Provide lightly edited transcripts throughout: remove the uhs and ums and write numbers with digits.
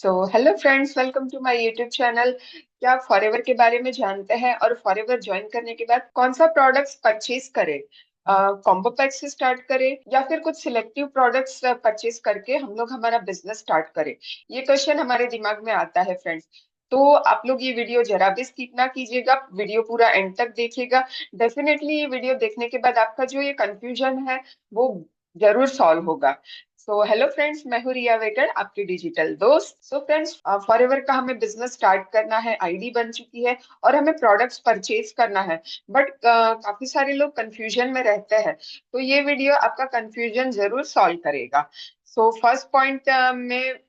So hello friends, welcome to my YouTube channel. क्या आप forever के बारे में जानते हैं और फॉरएवर ज्वाइन करने के बाद कौन सा प्रोडक्ट्स परचेज करें? कॉम्बो पैक से स्टार्ट करें या फिर कुछ सिलेक्टिव प्रोडक्ट्स परचेज करके हम लोग हमारा बिजनेस स्टार्ट करें? ये क्वेश्चन हमारे दिमाग में आता है फ्रेंड्स। तो आप लोग ये वीडियो जरा भी स्किप ना कीजिएगा, वीडियो पूरा एंड तक देखिएगा। डेफिनेटली ये वीडियो देखने के बाद आपका जो ये कंफ्यूजन है वो जरूर सॉल्व होगा। सो हेलो फ्रेंड्स, मैं हूँ रिया वेकर, आपकी डिजिटल दोस्त। सो फ्रेंड्स, फॉरएवर का हमें बिजनेस स्टार्ट करना है, आईडी बन चुकी है और हमें प्रोडक्ट्स परचेज करना है। बट काफी सारे लोग कंफ्यूजन में रहते हैं, तो ये वीडियो आपका कंफ्यूजन जरूर सॉल्व करेगा। सो फर्स्ट पॉइंट में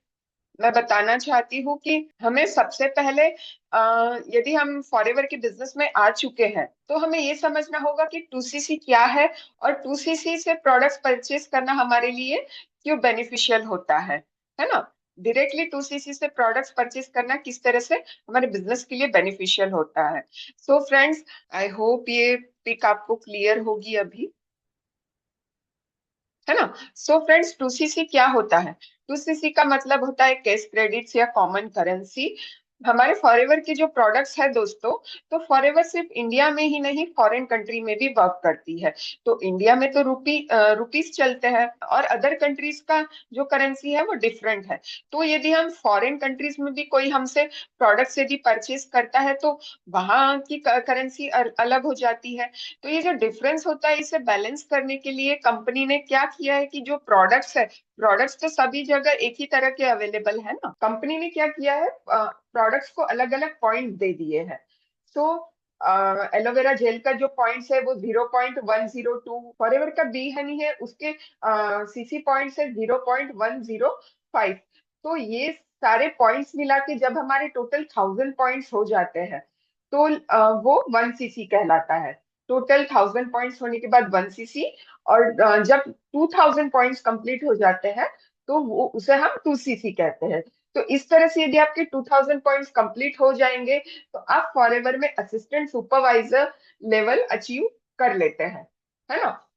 मैं बताना चाहती हूँ कि हमें सबसे पहले यदि हम फॉरएवर के बिजनेस में आ चुके हैं तो हमें ये समझना होगा कि 2CC क्या है और 2CC से प्रोडक्ट्स परचेज करना हमारे लिए क्यों बेनिफिशियल होता है ना। डायरेक्टली 2CC से प्रोडक्ट्स परचेज करना किस तरह से हमारे बिजनेस के लिए बेनिफिशियल होता है। सो फ्रेंड्स, आई होप ये पिक आपको क्लियर होगी अभी, है ना। सो फ्रेंड्स, 2CC क्या होता है? 2CC का मतलब होता है कैश क्रेडिट्स या कॉमन करेंसी। हमारे फॉरएवर के जो प्रोडक्ट्स है दोस्तों, तो फॉरएवर सिर्फ इंडिया में ही नहीं, फॉरेन कंट्री में भी वर्क करती है। तो इंडिया में तो रुपीस चलते हैं और अदर कंट्रीज का जो करेंसी है वो डिफरेंट है। तो यदि हम फॉरेन कंट्रीज में भी कोई हमसे प्रोडक्ट्स यदि परचेज करता है तो वहां की करेंसी अलग हो जाती है। तो ये जो डिफरेंस होता है, इसे बैलेंस करने के लिए कंपनी ने क्या किया है कि जो प्रोडक्ट्स है, प्रोडक्ट्स तो सभी जगह एक ही तरह के अवेलेबल है ना। कंपनी ने क्या किया है, प्रोडक्ट्स को अलग अलग पॉइंट दे दिए हैं। सो एलोवेरा जेल का जो पॉइंट्स है वो 0.102, फॉरएवर का बी हनी है उसके सीसी पॉइंट्स है 0.105। तो ये सारे पॉइंट्स मिला के जब हमारे टोटल 1000 पॉइंट्स हो जाते हैं तो वो 1CC कहलाता है। टोटल 1000 पॉइंट्स होने के बाद 1CC। और जब 2000 पॉइंट्स कंप्लीट हो जाते हैं तो वो उसे हम 2CC कहते हैं। तो इस तरह से यदि आपके 2000 पॉइंट्स कंप्लीट हो जाएंगे तो आप फॉरएवर में असिस्टेंट सुपरवाइजर लेवल अचीव कर लेते हैं, है ना।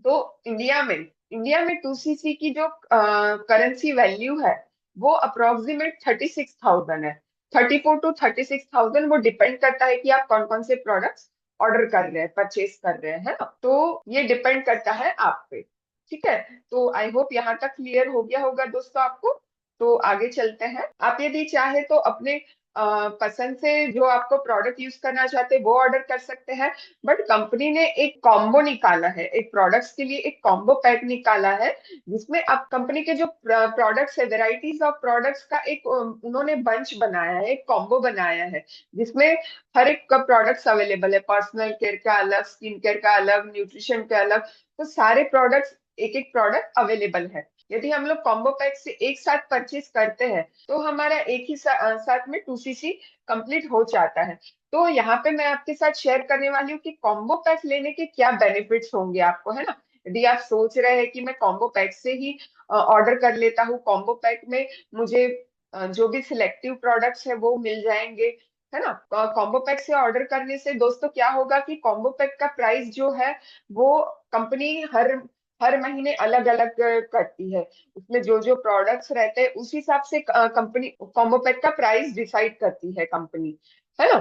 तो इंडिया में 2CC की जो करेंसी वैल्यू है वो अप्रोक्सीमेट 36,000 है। 34 to 36,000, वो डिपेंड करता है कि आप कौन कौन से प्रोडक्ट्स ऑर्डर कर रहे हैं, परचेज कर रहे हैं, है ना। तो ये डिपेंड करता है आप पे। ठीक है। तो आई होप यहाँ तक क्लियर हो गया होगा दोस्तों आपको। तो आगे चलते हैं। आप यदि चाहे तो अपने पसंद से जो आपको प्रोडक्ट यूज करना चाहते हैं वो ऑर्डर कर सकते हैं। बट कंपनी ने एक कॉम्बो निकाला है, एक प्रोडक्ट्स के लिए एक कॉम्बो पैक निकाला है जिसमें अब कंपनी के जो प्रोडक्ट्स है, वेराइटीज ऑफ प्रोडक्ट्स का एक उन्होंने बंच बनाया है, एक कॉम्बो बनाया है जिसमें हर एक का प्रोडक्ट्स अवेलेबल है। पर्सनल केयर का अलग, स्किन केयर का अलग, न्यूट्रिशन का अलग। तो सारे प्रोडक्ट्स, एक एक प्रोडक्ट अवेलेबल है। यदि हम लोग कॉम्बो पैक से एक साथ परचेज करते हैं तो हमारा एक ही साथ में 2CC कंप्लीट हो जाता है। तो यहाँ पे मैं आपके साथ शेयर करने वाली हूँ कि कॉम्बो पैक लेने के क्या बेनिफिट्स होंगे आपको, है ना। यदि आप सोच रहे हैं कि मैं कॉम्बो पैक से ही ऑर्डर कर लेता हूँ, कॉम्बो पैक में मुझे जो भी सिलेक्टिव प्रोडक्ट्स है वो मिल जाएंगे, है ना। कॉम्बो पैक से ऑर्डर करने से दोस्तों क्या होगा कि कॉम्बो पैक का प्राइस जो है वो कंपनी हर हर महीने अलग अलग करती है। उसमें जो जो प्रोडक्ट्स रहते हैं उस हिसाब से कंपनी कॉम्बो पैक का प्राइस डिसाइड करती है कंपनी, है ना।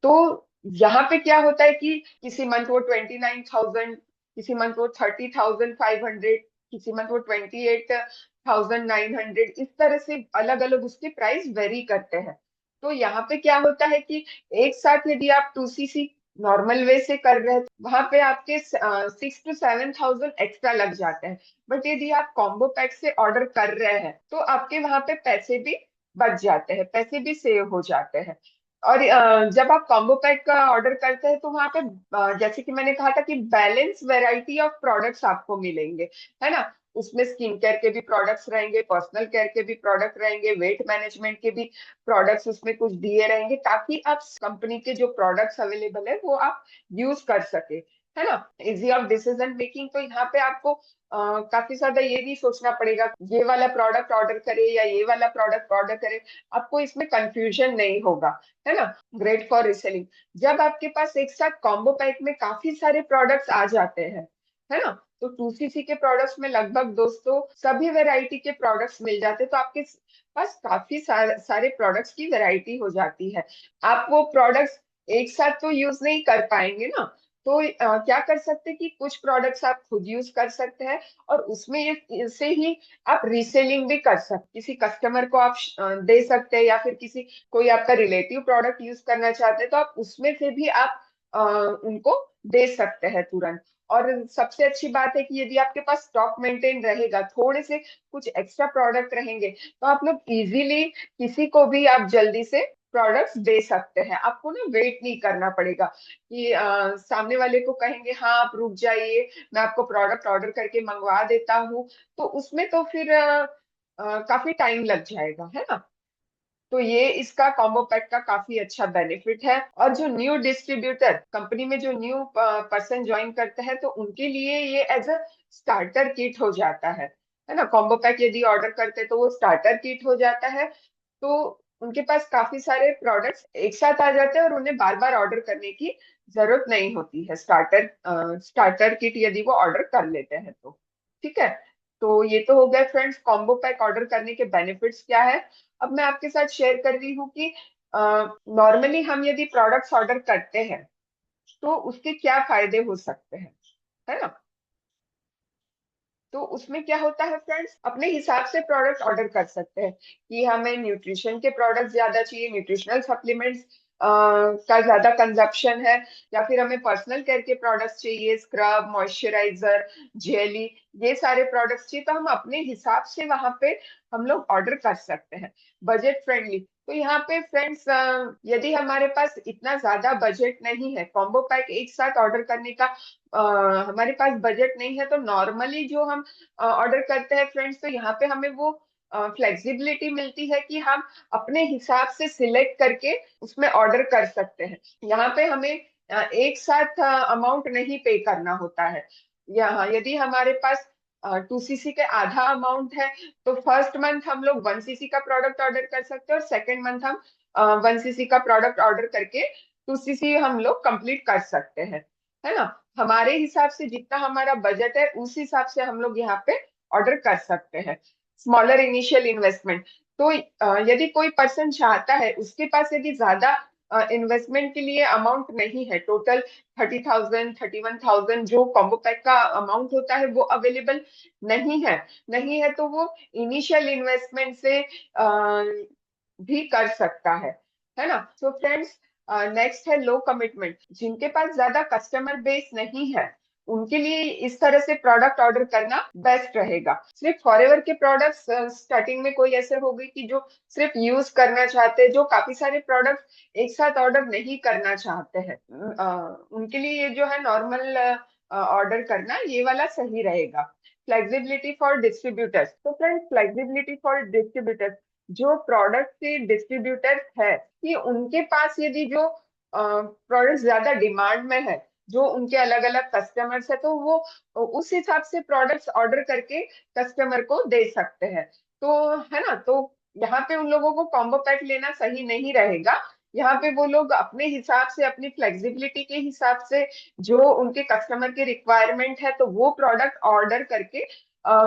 तो यहाँ पे क्या होता है कि किसी मंथ वो 29,000, किसी मंथ वो 30,500, किसी मंथ वो 28,900, इस तरह से अलग अलग उसके प्राइस वेरी करते हैं। तो यहाँ पे क्या होता है कि एक साथ यदि आप 2CC नॉर्मल वे से कर रहे हैं वहां पे आपके 6 to 7,000 एक्स्ट्रा लग जाते हैं। बट यदि आप कॉम्बो पैक से ऑर्डर कर रहे हैं तो आपके वहां पे पैसे भी बच जाते हैं, पैसे भी सेव हो जाते हैं। और जब आप कॉम्बो पैक का ऑर्डर करते हैं तो वहां पे जैसे कि मैंने कहा था कि बैलेंस वैरायटी ऑफ प्रोडक्ट्स आपको मिलेंगे, है ना। उसमें स्किन केयर के भी प्रोडक्ट्स रहेंगे, पर्सनल केयर के भी प्रोडक्ट रहेंगे, वेट मैनेजमेंट के भी प्रोडक्ट्स उसमें कुछ दिए रहेंगे ताकि आप कंपनी के जो प्रोडक्ट्स अवेलेबल है वो आप यूज कर सके, है ना। Easy of decision making. तो यहाँ पे आपको काफी ज्यादा ये नहीं सोचना पड़ेगा ये वाला प्रोडक्ट ऑर्डर करे या ये वाला प्रोडक्ट ऑर्डर करे, आपको इसमें कंफ्यूजन नहीं होगा, है ना। Great for reselling. जब आपके पास एक साथ कॉम्बो पैक में काफी सारे प्रोडक्ट्स आ जाते हैं, है ना, तो 2cc के प्रोडक्ट्स में लगभग दोस्तों सभी वैरायटी के प्रोडक्ट्स मिल जाते हैं। तो आपके पास काफी सारे प्रोडक्ट्स की वैरायटी हो जाती है। आप वो प्रोडक्ट्स एक साथ तो यूज नहीं कर पाएंगे ना, तो क्या कर सकते हैं कि कुछ प्रोडक्ट्स आप खुद यूज कर सकते हैं, और उसमें से ही आप रीसेलिंग भी कर सकते, किसी कस्टमर को आप दे सकते हैं, या फिर किसी कोई आपका रिलेटिव प्रोडक्ट यूज करना चाहते हैं तो आप उसमें से भी आप उनको दे सकते हैं तुरंत। और सबसे अच्छी बात है कि यदि आपके पास स्टॉक मेंटेन रहेगा, थोड़े से कुछ एक्स्ट्रा प्रोडक्ट रहेंगे, तो आप लोग इजीली किसी को भी आप जल्दी से प्रोडक्ट्स दे सकते हैं। आपको ना वेट नहीं करना पड़ेगा कि सामने वाले को कहेंगे हाँ आप रुक जाइए, मैं आपको प्रोडक्ट ऑर्डर करके मंगवा देता हूँ, तो उसमें तो फिर काफी टाइम लग जाएगा, है ना। तो ये इसका कॉम्बो पैक का काफी अच्छा बेनिफिट है। और जो न्यू डिस्ट्रीब्यूटर कंपनी में जो न्यू पर्सन ज्वाइन करते हैं, तो उनके लिए ये एज अ स्टार्टर किट हो जाता है ना। कॉम्बो पैक यदि ऑर्डर करते हैं तो वो स्टार्टर किट हो जाता है। तो उनके पास काफी सारे प्रोडक्ट्स एक साथ आ जाते हैं और उन्हें बार बार ऑर्डर करने की जरूरत नहीं होती है, स्टार्टर किट यदि वो ऑर्डर कर लेते हैं तो। ठीक है, तो ये तो हो गया फ्रेंड्स कॉम्बो पैक ऑर्डर करने के बेनिफिट्स क्या है। अब मैं आपके साथ शेयर कर रही हूँ कि नॉर्मली हम यदि प्रोडक्ट्स ऑर्डर करते हैं तो उसके क्या फायदे हो सकते हैं, है ना। तो उसमें क्या होता है फ्रेंड्स, अपने हिसाब से प्रोडक्ट ऑर्डर कर सकते हैं कि हमें न्यूट्रिशन के प्रोडक्ट ज्यादा चाहिए, न्यूट्रिशनल सप्लीमेंट्स का ज्यादा कंजप्शन है, या फिर हमें पर्सनल केयर के प्रोडक्ट्स चाहिए, स्क्रब, मॉइस्चराइजर, जेली, ये सारे प्रोडक्ट्स चाहिए, तो हम अपने हिसाब से वहां पे हम लोग ऑर्डर कर सकते हैं, बजट फ्रेंडली। तो यहाँ पे फ्रेंड्स यदि हमारे पास इतना ज्यादा बजट नहीं है, कॉम्बो पैक एक साथ ऑर्डर करने का हमारे पास बजट नहीं है, तो नॉर्मली जो हम ऑर्डर करते हैं फ्रेंड्स, तो यहाँ पे हमें वो फ्लेक्सिबिलिटी मिलती है कि हम अपने हिसाब से सिलेक्ट करके उसमें ऑर्डर कर सकते हैं। यहाँ पे हमें एक साथ अमाउंट नहीं पे करना होता है। यहाँ यदि हमारे पास 2cc के आधा अमाउंट है, तो फर्स्ट मंथ हम लोग 1cc का प्रोडक्ट ऑर्डर कर सकते हैं, और सेकेंड मंथ हम 1cc का प्रोडक्ट ऑर्डर करके 2cc हम लोग कंप्लीट कर सकते हैं, है ना। हमारे हिसाब से जितना हमारा बजट है उस हिसाब से हम लोग यहाँ पे ऑर्डर कर सकते हैं। स्मॉलर इनिशियल इन्वेस्टमेंट, तो यदि कोई पर्सन चाहता है, उसके पास यदि ज्यादा इन्वेस्टमेंट के लिए अमाउंट नहीं है, टोटल 30,000 31,000 जो कॉम्बो पैक का अमाउंट होता है वो अवेलेबल नहीं है, तो वो इनिशियल इन्वेस्टमेंट से भी कर सकता है ना। सो फ्रेंड्स नेक्स्ट है लो कमिटमेंट। जिनके पास ज्यादा कस्टमर बेस नहीं है, उनके लिए इस तरह से प्रोडक्ट ऑर्डर करना बेस्ट रहेगा। सिर्फ फॉरएवर के प्रोडक्ट्स स्टार्टिंग में कोई ऐसे होंगे कि जो सिर्फ यूज करना चाहते हैं, जो काफी सारे प्रोडक्ट्स एक साथ ऑर्डर नहीं करना चाहते हैं, उनके लिए ये जो है नॉर्मल ऑर्डर करना ये वाला सही रहेगा। फ्लेक्सिबिलिटी फॉर डिस्ट्रीब्यूटर्स, तो फ्रेंड्स फ्लेक्सिबिलिटी फॉर डिस्ट्रीब्यूटर्स, जो प्रोडक्ट के डिस्ट्रीब्यूटर्स है कि उनके पास यदि जो प्रोडक्ट ज्यादा डिमांड में है, जो उनके अलग अलग कस्टमर्स है, तो वो उस हिसाब से प्रोडक्ट्स ऑर्डर करके कस्टमर को दे सकते हैं। तो है ना, तो यहाँ पे उन लोगों को कॉम्बो पैक लेना सही नहीं रहेगा। यहाँ पे वो लोग अपने हिसाब से, अपनी फ्लेक्सिबिलिटी के हिसाब से, जो उनके कस्टमर की रिक्वायरमेंट है, तो वो प्रोडक्ट ऑर्डर करके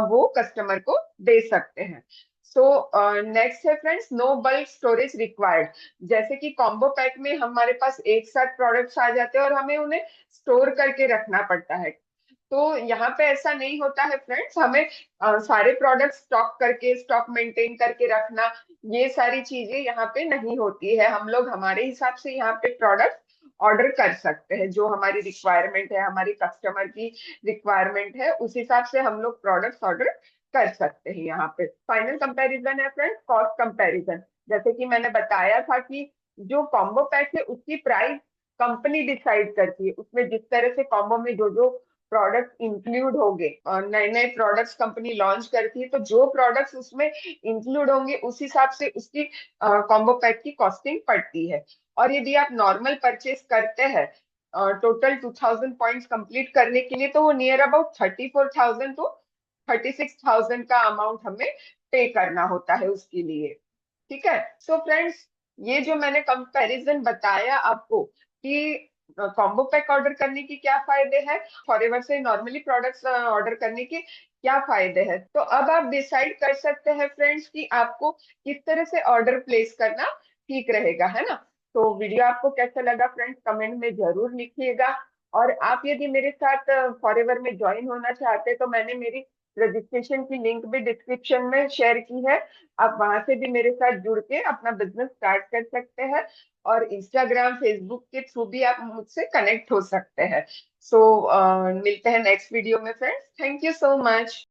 वो कस्टमर को दे सकते हैं। सो नेक्स्ट है friends no bulk storage required. जैसे कि कॉम्बो पैक में हमारे पास एक साथ प्रोडक्ट्स आ जाते हैं और हमें उन्हें स्टोर करके रखना पड़ता है, तो यहाँ पे ऐसा नहीं होता है फ्रेंड्स। हमें सारे प्रोडक्ट स्टॉक करके, स्टॉक मेंटेन करके रखना, ये सारी चीजें यहाँ पे नहीं होती है। हम लोग हमारे हिसाब से यहाँ पे प्रोडक्ट ऑर्डर कर सकते हैं, जो हमारी रिक्वायरमेंट है, हमारी कस्टमर की रिक्वायरमेंट है, उस हिसाब से हम लोग प्रोडक्ट्स ऑर्डर कर सकते हैं। यहाँ पे फाइनल कंपैरिजन है फ्रेंड्स, कॉस्ट कंपैरिजन। जैसे कि मैंने बताया था कि जो कॉम्बो पैक है उसकी प्राइस कंपनी डिसाइड करती है। उसमें जिस तरह से कॉम्बो में जो जो प्रोडक्ट इंक्लूड होंगे, और नए नए प्रोडक्ट्स कंपनी लॉन्च करती है, तो जो प्रोडक्ट्स उसमें इंक्लूड होंगे उस हिसाब से उसकी कॉम्बो पैक की कॉस्टिंग पड़ती है। और यदि आप नॉर्मल परचेस करते हैं टोटल 2,000 पॉइंट्स कंप्लीट करने के लिए, तो वो नियर अबाउट 34,000 टू 36,000 का अमाउंट हमें पे करना होता है उसके लिए। ठीक है, सो फ्रेंड्स ये जो मैंने कंपैरिजन बताया आपको कि कॉम्बो पैक ऑर्डर करने की क्या फायदे हैं, फॉरएवर से नॉर्मली प्रोडक्ट्स ऑर्डर करने के क्या फायदे हैं। तो अब आप डिसाइड कर सकते हैं फ्रेंड्स कि आपको किस तरह से ऑर्डर प्लेस करना ठीक रहेगा, है ना। तो वीडियो आपको कैसा लगा फ्रेंड्स, कमेंट में जरूर लिखिएगा। और आप यदि मेरे साथ फॉरएवर में ज्वाइन होना चाहते हैं तो मैंने मेरी रजिस्ट्रेशन की लिंक भी डिस्क्रिप्शन में शेयर की है। आप वहां से भी मेरे साथ जुड़ के अपना बिजनेस स्टार्ट कर सकते हैं। और इंस्टाग्राम फेसबुक के थ्रू भी आप मुझसे कनेक्ट हो सकते हैं। सो मिलते हैं नेक्स्ट वीडियो में friends, thank you so much.